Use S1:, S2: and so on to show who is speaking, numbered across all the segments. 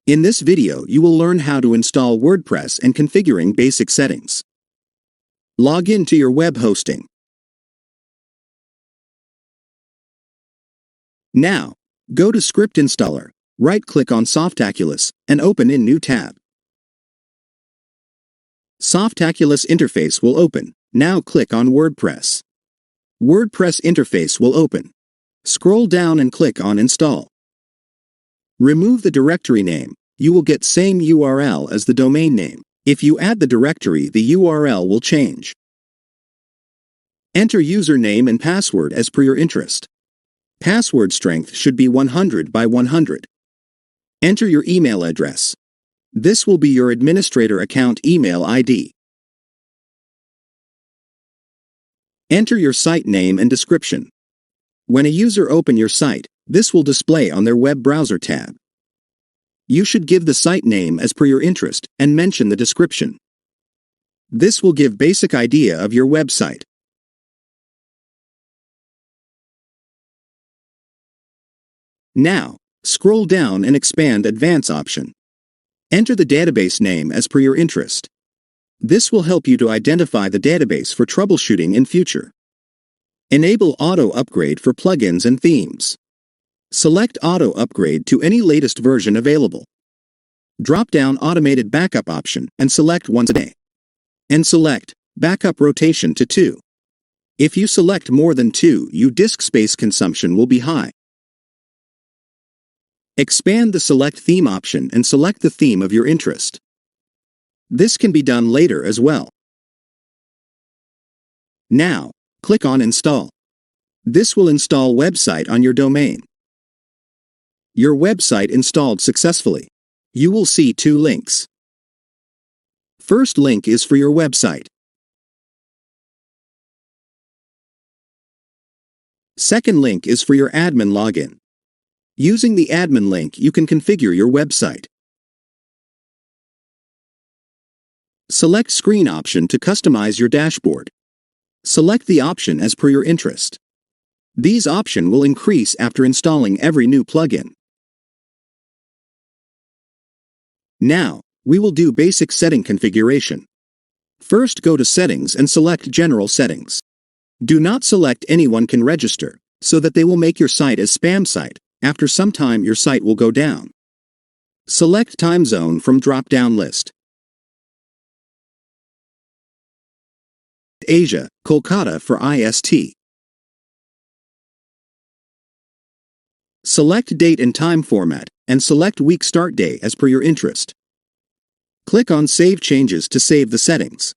S1: In this video, you will learn how to install WordPress and configuring basic settings. Log in to your web hosting. Now, go to Script Installer, right-click on Softaculous, and open in New tab. Softaculous interface will open. Now click on WordPress. WordPress interface will open. Scroll down and click on Install. Remove the directory name. You will get same URL as the domain name. If you add the directory, the URL will change. Enter username and password as per your interest. Password strength should be 100 by 100. Enter your email address. This will be your administrator account email ID. Enter your site name and description. When a user opens your site, this will display on their web browser tab. You should give the site name as per your interest and mention the description. This will give basic idea of your website. Now, scroll down and expand Advanced option. Enter the database name as per your interest. This will help you to identify the database for troubleshooting in future. Enable auto upgrade for plugins and themes. Select auto upgrade to any latest version available. Drop down automated backup option and select once a day. And select backup rotation to 2. If you select more than 2, your disk space consumption will be high. Expand the select theme option and select the theme of your interest. This can be done later as well. Now, click on Install. This will install website on your domain. Your website installed successfully. You will see 2 links. First link is for your website. Second link is for your admin login. Using the admin link, you can configure your website. Select Screen option to customize your dashboard. Select the option as per your interest. These options will increase after installing every new plugin. Now, we will do basic setting configuration. First, go to Settings and select General Settings. Do not select Anyone can register, so that they will make your site as spam site. After some time, your site will go down. Select Time Zone from drop-down list. Asia, Kolkata for IST. Select Date and Time format, and select Week Start Day as per your interest. Click on Save Changes to save the settings.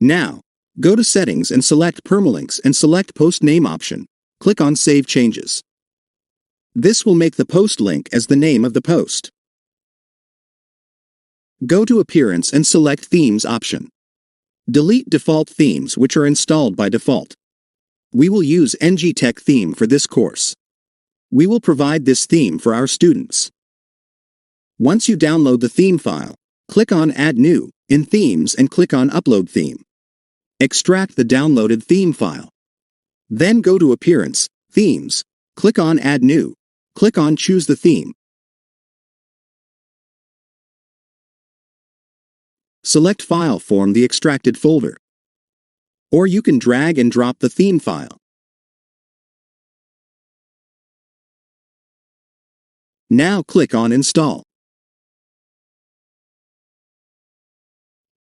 S1: Now, go to Settings and select Permalinks and select Post Name option. Click on Save Changes. This will make the post link as the name of the post. Go to Appearance and select Themes option. Delete default themes which are installed by default. We will use NG-Tech theme for this course. We will provide this theme for our students. Once you download the theme file, click on Add New in Themes and click on Upload Theme. Extract the downloaded theme file. Then go to Appearance, Themes, click on Add New, click on Choose the Theme. Select File from the extracted folder. Or you can drag and drop the theme file. Now click on Install.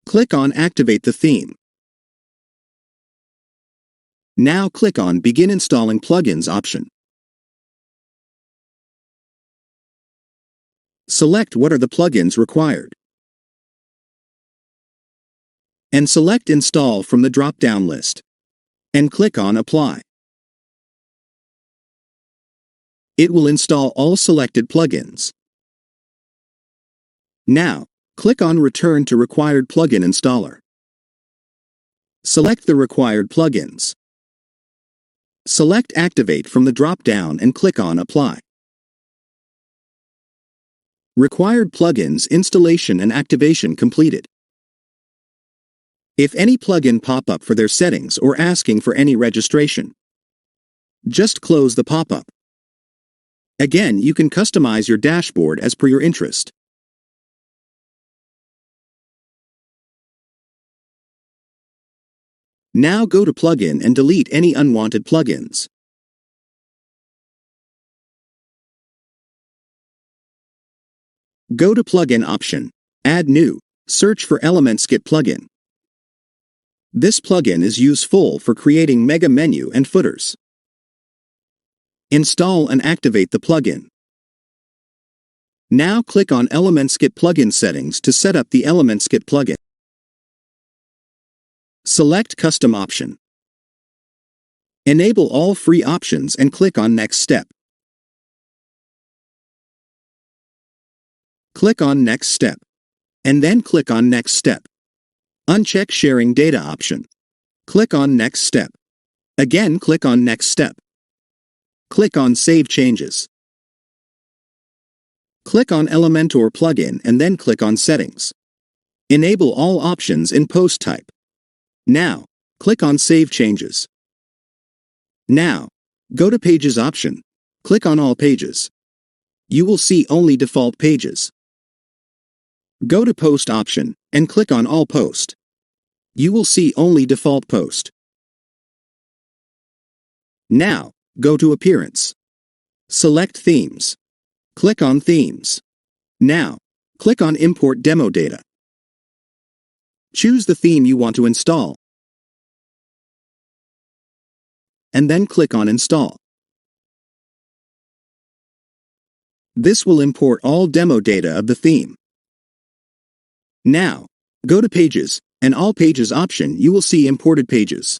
S1: Click on Activate the theme. Now click on Begin Installing Plugins option. Select what are the plugins required. And select Install from the drop-down list. And click on Apply. It will install all selected plugins. Now, click on Return to Required Plugin Installer. Select the required plugins. Select Activate from the drop-down and click on Apply. Required plugins installation and activation completed. If any plugin pop up for their settings or asking for any registration, just close the pop-up. Again, you can customize your dashboard as per your interest. Now go to Plugin and delete any unwanted plugins. Go to Plugin option, Add New, search for ElementSkit plugin. This plugin is useful for creating mega menu and footers. Install and activate the plugin. Now click on ElementSkit plugin settings to set up the ElementSkit plugin. Select Custom option. Enable all free options and click on Next Step. Click on Next Step. And then click on Next Step. Uncheck Sharing Data option. Click on Next Step. Again, click on Next Step. Click on Save Changes. Click on Elementor plugin and then click on Settings. Enable all options in Post Type. Now, click on Save Changes. Now, go to Pages option. Click on All Pages. You will see only default pages. Go to Post option and click on All Post. You will see only default post. Now, go to Appearance. Select Themes. Click on Themes. Now, click on Import Demo Data. Choose the theme you want to install. And then click on Install. This will import all demo data of the theme. Now, go to Pages, and All Pages option you will see imported pages.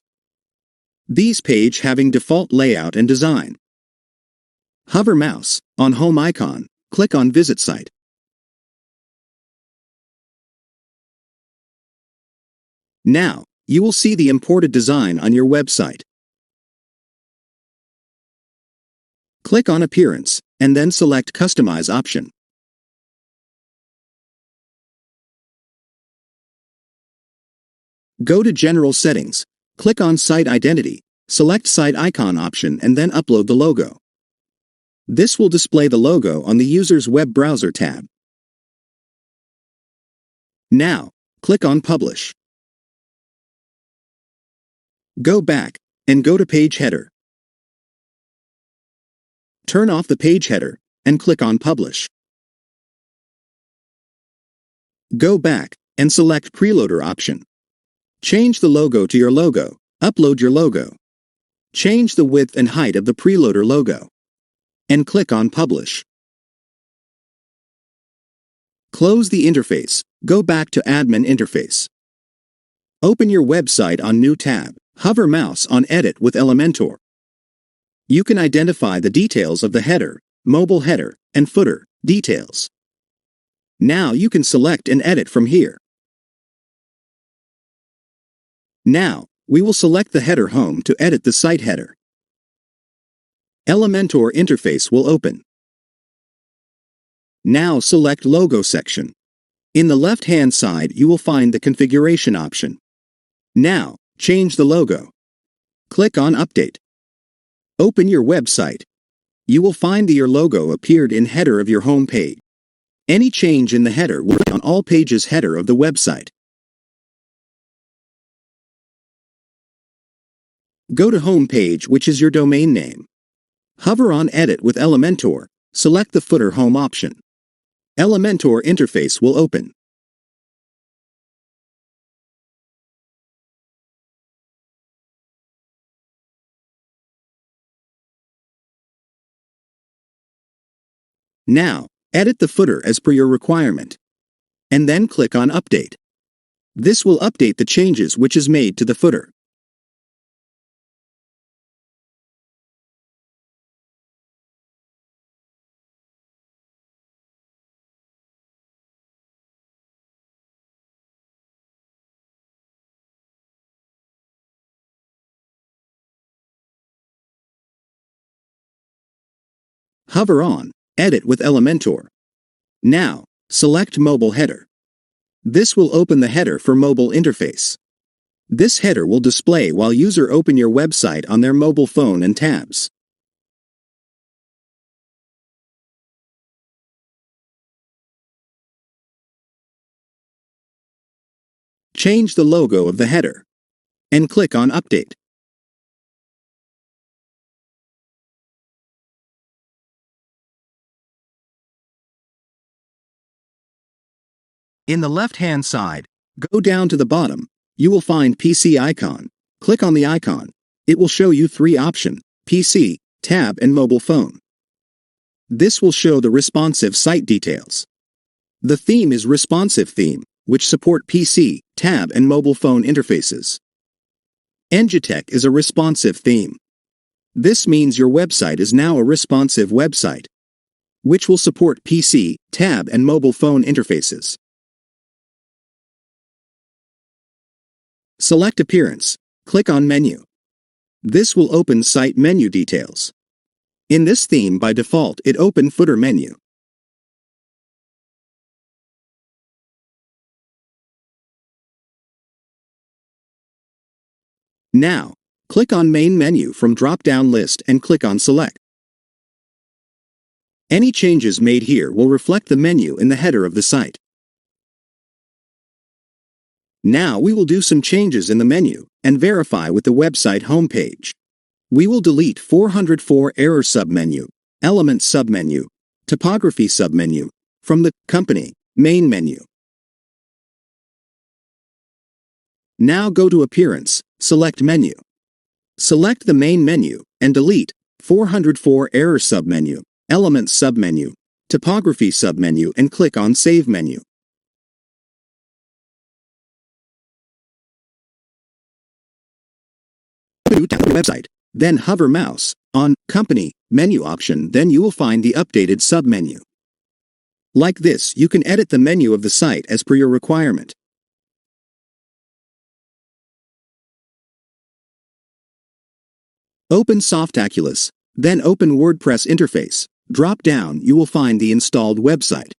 S1: These page having default layout and design. Hover mouse on Home icon, click on Visit Site. Now, you will see the imported design on your website. Click on Appearance, and then select Customize option. Go to General Settings, click on Site Identity, select Site Icon option and then upload the logo. This will display the logo on the user's web browser tab. Now, click on Publish. Go back, and go to Page Header. Turn off the page header, and click on Publish. Go back, and select Preloader option. Change the logo to your logo, upload your logo. Change the width and height of the preloader logo. And click on Publish. Close the interface, go back to Admin Interface. Open your website on New tab, hover mouse on Edit with Elementor. You can identify the details of the header, mobile header, and footer details. Now you can select and edit from here. Now, we will select the header home to edit the site header. Elementor interface will open. Now select Logo section. In the left-hand side you will find the configuration option. Now, change the logo. Click on Update. Open your website. You will find that your logo appeared in header of your home page. Any change in the header will be on all pages header of the website. Go to Home page, which is your domain name. Hover on Edit with Elementor, select the Footer Home option. Elementor interface will open. Now, edit the footer as per your requirement. And then click on Update. This will update the changes which is made to the footer. Hover on Edit with Elementor. Now, select Mobile Header. This will open the header for mobile interface. This header will display while user open your website on their mobile phone and tabs. change the logo of the header, and click on Update. In the left-hand side, go down to the bottom. You will find PC icon. Click on the icon. It will show you 3 options: PC, tab, and mobile phone. This will show the responsive site details. The theme is Responsive Theme, which support PC, tab, and mobile phone interfaces. Engitech is a responsive theme. This means your website is now a responsive website, which will support PC, tab, and mobile phone interfaces. Select Appearance. Click on Menu. This will open Site Menu Details. In this theme, by default, it opens Footer menu. Now, click on Main Menu from drop-down list and click on Select. Any changes made here will reflect the menu in the header of the site. Now we will do some changes in the menu and verify with the website homepage. We will delete 404 error submenu, element submenu, topography submenu from the company main menu. Now go to Appearance, select Menu. Select the main menu and delete 404 error submenu, element submenu, topography submenu and click on Save menu. To the website, then hover mouse on Company menu option, then you will find the updated submenu. Like this, you can edit the menu of the site as per your requirement. Open Softaculous, then open WordPress interface. Drop down, you will find the installed website.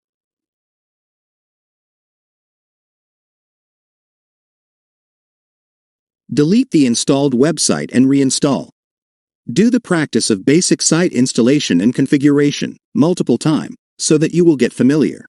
S1: Delete the installed website and reinstall. Do the practice of basic site installation and configuration multiple times so that you will get familiar.